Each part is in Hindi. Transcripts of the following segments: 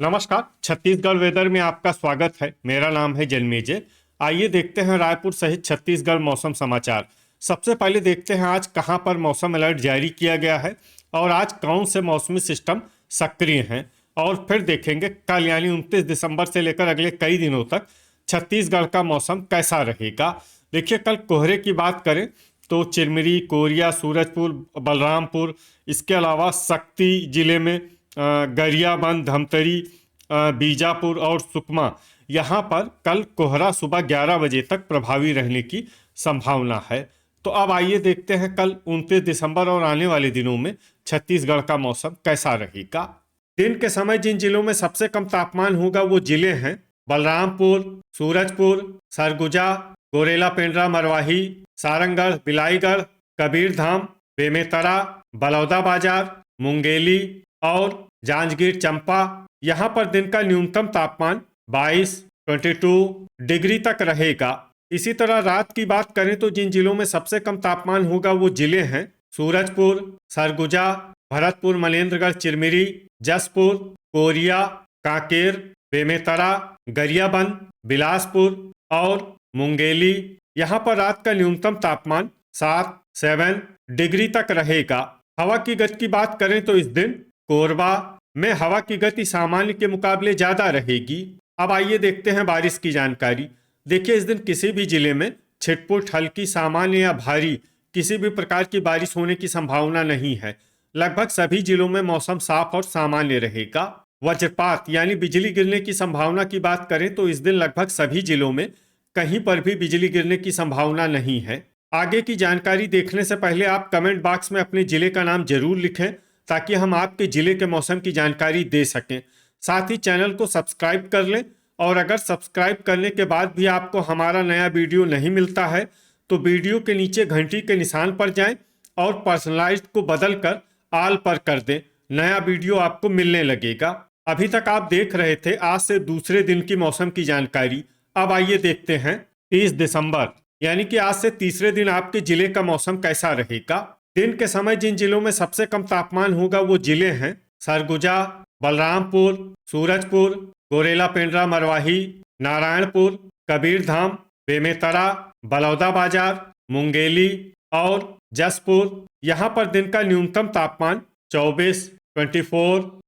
नमस्कार। छत्तीसगढ़ वेदर में आपका स्वागत है। मेरा नाम है जन्मेजय। आइए देखते हैं रायपुर सहित छत्तीसगढ़ मौसम समाचार। सबसे पहले देखते हैं आज कहां पर मौसम अलर्ट जारी किया गया है और आज कौन से मौसमी सिस्टम सक्रिय हैं। और फिर देखेंगे कल यानी 29 दिसंबर से लेकर अगले कई दिनों तक छत्तीसगढ़ का मौसम कैसा रहेगा। देखिए, कल कोहरे की बात करें तो चिरमिरी, कोरिया, सूरजपुर, बलरामपुर, इसके अलावा शक्ति जिले में गरियाबंद, धमतरी, बीजापुर और सुकमा, यहाँ पर कल कोहरा सुबह 11 बजे तक प्रभावी रहने की संभावना है। तो अब आइए देखते हैं कल 29 दिसंबर और आने वाले दिनों में छत्तीसगढ़ का मौसम कैसा रहेगा। दिन के समय जिन जिलों में सबसे कम तापमान होगा वो जिले हैं बलरामपुर, सूरजपुर, सरगुजा, गोरेला पेंड्रा, मरवाही, सारंगढ़, बिलाईगढ़, कबीरधाम, बेमेतरा, बलौदाबाजार, मुंगेली और जांजगीर चंपा। यहाँ पर दिन का न्यूनतम तापमान 22 डिग्री तक रहेगा। इसी तरह रात की बात करें तो जिन जिलों में सबसे कम तापमान होगा वो जिले हैं सूरजपुर, सरगुजा, भरतपुर, मनेन्द्रगढ़, चिरमिरी, जसपुर, कोरिया, कांकेर, बेमेतरा, गरियाबंद, बिलासपुर और मुंगेली। यहाँ पर रात का न्यूनतम तापमान 7 डिग्री तक रहेगा। हवा की गति की बात करें तो इस दिन कोरबा में हवा की गति सामान्य के मुकाबले ज्यादा रहेगी। अब आइए देखते हैं बारिश की जानकारी। देखिए, इस दिन किसी भी जिले में छिटपुट, हल्की, सामान्य या भारी किसी भी प्रकार की बारिश होने की संभावना नहीं है। लगभग सभी जिलों में मौसम साफ और सामान्य रहेगा। वज्रपात यानी बिजली गिरने की संभावना की बात करें तो इस दिन लगभग सभी जिलों में कहीं पर भी बिजली गिरने की संभावना नहीं है। आगे की जानकारी देखने से पहले आप कमेंट बॉक्स में अपने जिले का नाम जरूर लिखें ताकि हम आपके जिले के मौसम की जानकारी दे सकें। साथ ही चैनल को सब्सक्राइब कर लें और अगर सब्सक्राइब करने के बाद भी आपको हमारा नया वीडियो नहीं मिलता है तो वीडियो के नीचे घंटी के निशान पर जाएं और पर्सनलाइज्ड को बदल कर आल पर कर दें। नया वीडियो आपको मिलने लगेगा। अभी तक आप देख रहे थे आज से दूसरे दिन की मौसम की जानकारी। अब आइए देखते हैं 30 दिसंबर यानी कि आज से तीसरे दिन आपके जिले का मौसम कैसा रहेगा। दिन के समय जिन जिलों में सबसे कम तापमान होगा वो जिले हैं सरगुजा, बलरामपुर, सूरजपुर, गोरेला पेंड्रा, मरवाही, नारायणपुर, कबीरधाम, बेमेतरा, बलौदाबाजार, मुंगेली और जसपुर। यहाँ पर दिन का न्यूनतम तापमान 24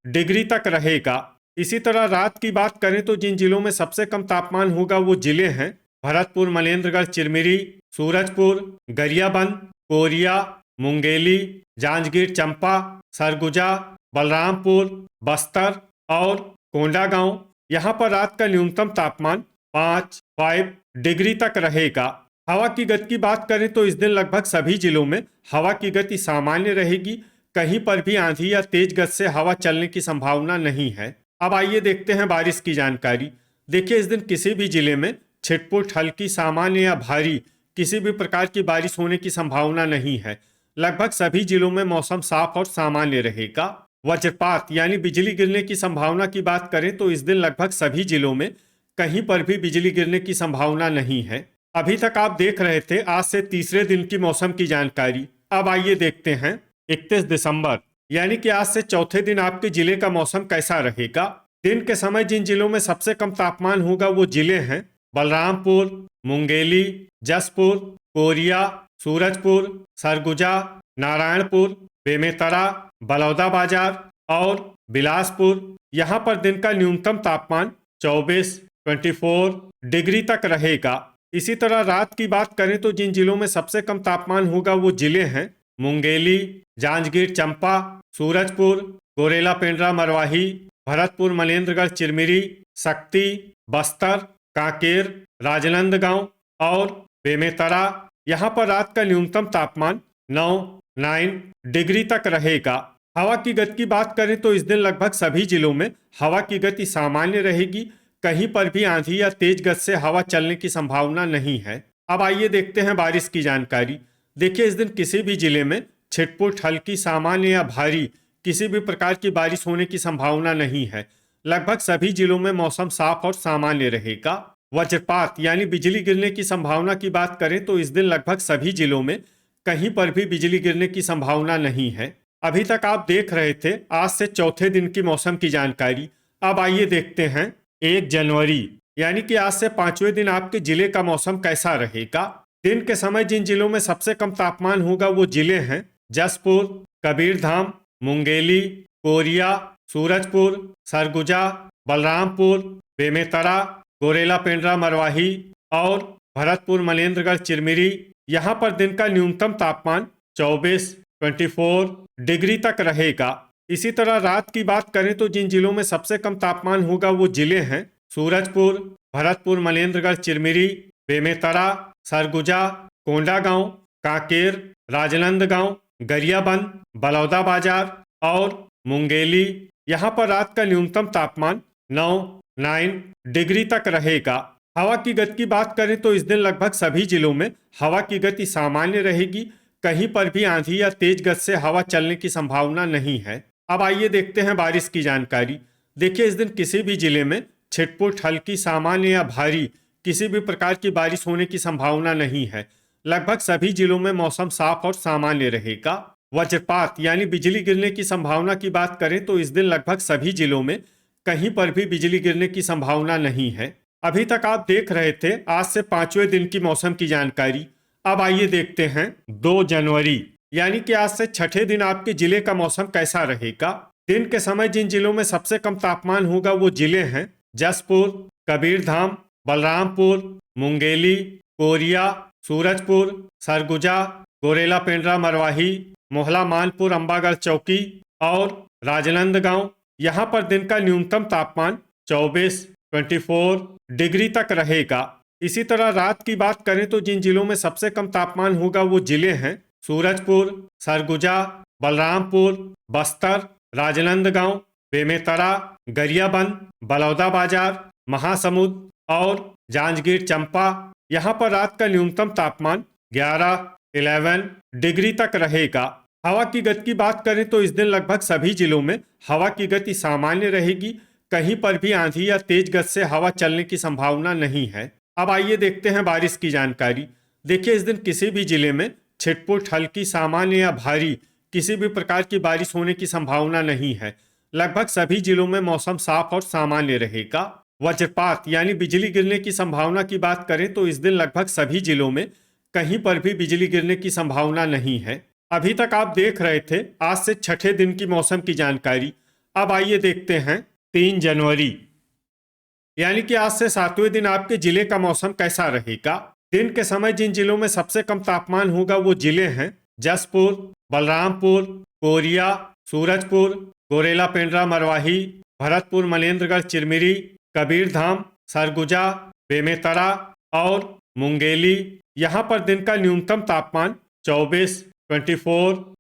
डिग्री तक रहेगा। इसी तरह रात की बात करें तो जिन जिलों में सबसे कम तापमान होगा वो जिले हैं भरतपुर, मनेन्द्रगढ़, चिरमिरी, सूरजपुर, गरियाबंद, कोरिया, मुंगेली, जांजगीर चंपा, सरगुजा, बलरामपुर, बस्तर और कोंडागांव। यहाँ पर रात का न्यूनतम तापमान 5 डिग्री तक रहेगा। हवा की गति की बात करें तो इस दिन लगभग सभी जिलों में हवा की गति सामान्य रहेगी। कहीं पर भी आंधी या तेज गति से हवा चलने की संभावना नहीं है। अब आइए देखते हैं बारिश की जानकारी। देखिए, इस दिन किसी भी जिले में छिटपुट, हल्की, सामान्य या भारी किसी भी प्रकार की बारिश होने की संभावना नहीं है। लगभग सभी जिलों में मौसम साफ और सामान्य रहेगा। वज्रपात यानी बिजली गिरने की संभावना की बात करें तो इस दिन लगभग सभी जिलों में कहीं पर भी बिजली गिरने की संभावना नहीं है। अभी तक आप देख रहे थे आज से तीसरे दिन की मौसम की जानकारी। अब आइए देखते हैं 31 दिसंबर यानी कि आज से चौथे दिन आपके जिले का मौसम कैसा रहेगा। दिन के समय जिन जिलों में सबसे कम तापमान होगा वो जिले हैं बलरामपुर, मुंगेली, जसपुर, कोरिया, सूरजपुर, सरगुजा, नारायणपुर, बेमेतरा, बलौदाबाजार और बिलासपुर। यहाँ पर दिन का न्यूनतम तापमान 24 डिग्री तक रहेगा। इसी तरह रात की बात करें तो जिन जिलों में सबसे कम तापमान होगा वो जिले हैं मुंगेली, जांजगीर चंपा, सूरजपुर, गोरेला पेंड्रा, मरवाही, भरतपुर, मनेन्द्रगढ़, चिरमिरी, शक्ति, बस्तर, कांकेर, राजनांदगांव और बेमेतरा। यहाँ पर रात का न्यूनतम तापमान 9 डिग्री तक रहेगा। हवा की गति की बात करें तो इस दिन लगभग सभी जिलों में हवा की गति सामान्य रहेगी। कहीं पर भी आंधी या तेज गति से हवा चलने की संभावना नहीं है। अब आइए देखते हैं बारिश की जानकारी। देखिए, इस दिन किसी भी जिले में छिटपुट, हल्की, सामान्य या भारी किसी भी प्रकार की बारिश होने की संभावना नहीं है। लगभग सभी जिलों में मौसम साफ और सामान्य रहेगा। वज्रपात यानी बिजली गिरने की संभावना की बात करें तो इस दिन लगभग सभी जिलों में कहीं पर भी बिजली गिरने की संभावना नहीं है। अभी तक आप देख रहे थे आज से चौथे दिन की मौसम की जानकारी। अब आइए देखते हैं 1 जनवरी यानी कि आज से 5वें दिन आपके जिले का मौसम कैसा रहेगा। दिन के समय जिन जिलों में सबसे कम तापमान होगा वो जिले हैं जसपुर, कबीरधाम, मुंगेली, कोरिया, सूरजपुर, सरगुजा, बलरामपुर, बेमेतरा, गोरेला पेंड्रा मरवाही और भरतपुर मनेन्द्रगढ़ चिरमिरी। यहाँ पर दिन का न्यूनतम तापमान 24 डिग्री तक रहेगा। इसी तरह रात की बात करें तो जिन जिलों में सबसे कम तापमान होगा वो जिले हैं सूरजपुर, भरतपुर मनेन्द्रगढ़ चिरमिरी, बेमेतरा, सरगुजा, कोंडागांव, कांकेर, राजनांदगांव, गरियाबंद, बलौदाबाजार और मुंगेली। यहाँ पर रात का न्यूनतम तापमान 9 डिग्री तक रहेगा। हवा की गति की बात करें तो इस दिन लगभग सभी जिलों में हवा की गति सामान्य रहेगी। कहीं पर भी आंधी या तेज गति से हवा चलने की संभावना नहीं है। अब आइए देखते हैं बारिश की जानकारी। देखिए, इस दिन किसी भी जिले में छिटपुट, हल्की, सामान्य या भारी किसी भी प्रकार की बारिश होने की संभावना नहीं है। लगभग सभी जिलों में मौसम साफ और सामान्य रहेगा। वज्रपात यानी बिजली गिरने की संभावना की बात करें तो इस दिन लगभग सभी जिलों में कहीं पर भी बिजली गिरने की संभावना नहीं है। अभी तक आप देख रहे थे आज से 5वें दिन की मौसम की जानकारी। अब आइए देखते हैं 2 जनवरी यानी कि आज से 6ठे दिन आपके जिले का मौसम कैसा रहेगा। दिन के समय जिन जिलों में सबसे कम तापमान होगा वो जिले हैं जसपुर, कबीरधाम, बलरामपुर, मुंगेली, कोरिया, सूरजपुर, सरगुजा, गोरेला पेंड्रा मरवाही, मोहला मानपुर, अंबागढ़ चौकी और राजनांदगांव। यहाँ पर दिन का न्यूनतम तापमान 24 डिग्री तक रहेगा। इसी तरह रात की बात करें तो जिन जिलों में सबसे कम तापमान होगा वो जिले हैं सूरजपुर, सरगुजा, बलरामपुर, बस्तर, राजनांदगांव, बेमेतरा, गरियाबंद, बलौदाबाजार, महासमुंद और जांजगीर चंपा। यहाँ पर रात का न्यूनतम तापमान 11 डिग्री तक रहेगा। हवा की गति की बात करें तो इस दिन लगभग सभी जिलों में हवा की गति सामान्य रहेगी। कहीं पर भी आंधी या तेज गति से हवा चलने की संभावना नहीं है। अब आइए देखते हैं बारिश की जानकारी। देखिए, इस दिन किसी भी जिले में छिटपुट, हल्की, सामान्य या भारी किसी भी प्रकार की बारिश होने की संभावना नहीं है। लगभग सभी जिलों में मौसम साफ और सामान्य रहेगा। वज्रपात यानी बिजली गिरने की संभावना की बात करें तो इस दिन लगभग सभी जिलों में कहीं पर भी बिजली गिरने की संभावना नहीं है। अभी तक आप देख रहे थे आज से 6ठे दिन की मौसम की जानकारी। अब आइए देखते हैं 3 जनवरी यानी कि आज से 7वें दिन आपके जिले का मौसम कैसा रहेगा। दिन के समय जिन जिलों में सबसे कम तापमान होगा वो जिले हैं जसपुर, बलरामपुर, कोरिया, सूरजपुर, गोरेला पेंड्रा मरवाही, भरतपुर मनेन्द्रगढ़ चिरमिरी, कबीरधाम, सरगुजा, बेमेतरा और मुंगेली। यहाँ पर दिन का न्यूनतम तापमान 24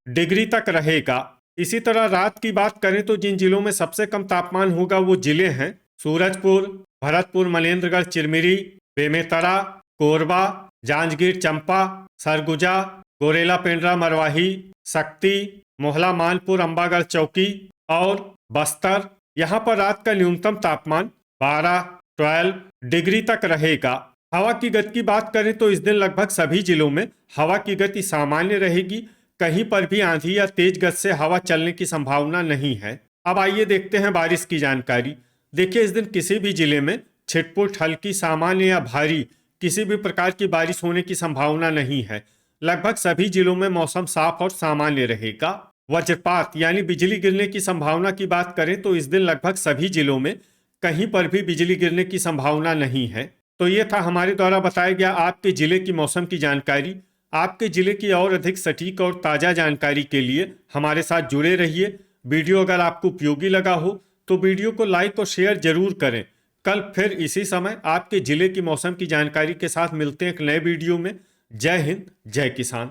डिग्री तक रहेगा। इसी तरह रात की बात करें तो जिन जिलों में सबसे कम तापमान होगा वो जिले हैं सूरजपुर, भरतपुर मनेन्द्रगढ़ चिरमिरी, बेमेतरा, कोरबा, जांजगीर चंपा, सरगुजा, गोरेला पेंड्रा मरवाही, शक्ति, मोहला मानपुर, अंबागढ़ चौकी और बस्तर। यहाँ पर रात का न्यूनतम तापमान 12 डिग्री तक रहेगा। हवा की गति की बात करें तो इस दिन लगभग सभी जिलों में हवा की गति सामान्य रहेगी। कहीं पर भी आंधी या तेज गति से हवा चलने की संभावना नहीं है। अब आइए देखते हैं बारिश की जानकारी। देखिए, इस दिन किसी भी जिले में छिटपुट, हल्की, सामान्य या भारी किसी भी प्रकार की बारिश होने की संभावना नहीं है। लगभग सभी जिलों में मौसम साफ और सामान्य रहेगा। वज्रपात यानी बिजली गिरने की संभावना की बात करें तो इस दिन लगभग सभी जिलों में कहीं पर भी बिजली गिरने की संभावना नहीं है। तो ये था हमारे द्वारा बताया गया आपके जिले की मौसम की जानकारी। आपके जिले की और अधिक सटीक और ताज़ा जानकारी के लिए हमारे साथ जुड़े रहिए। वीडियो अगर आपको उपयोगी लगा हो तो वीडियो को लाइक और शेयर जरूर करें। कल फिर इसी समय आपके जिले की मौसम की जानकारी के साथ मिलते हैं एक नए वीडियो में। जय हिंद, जय किसान।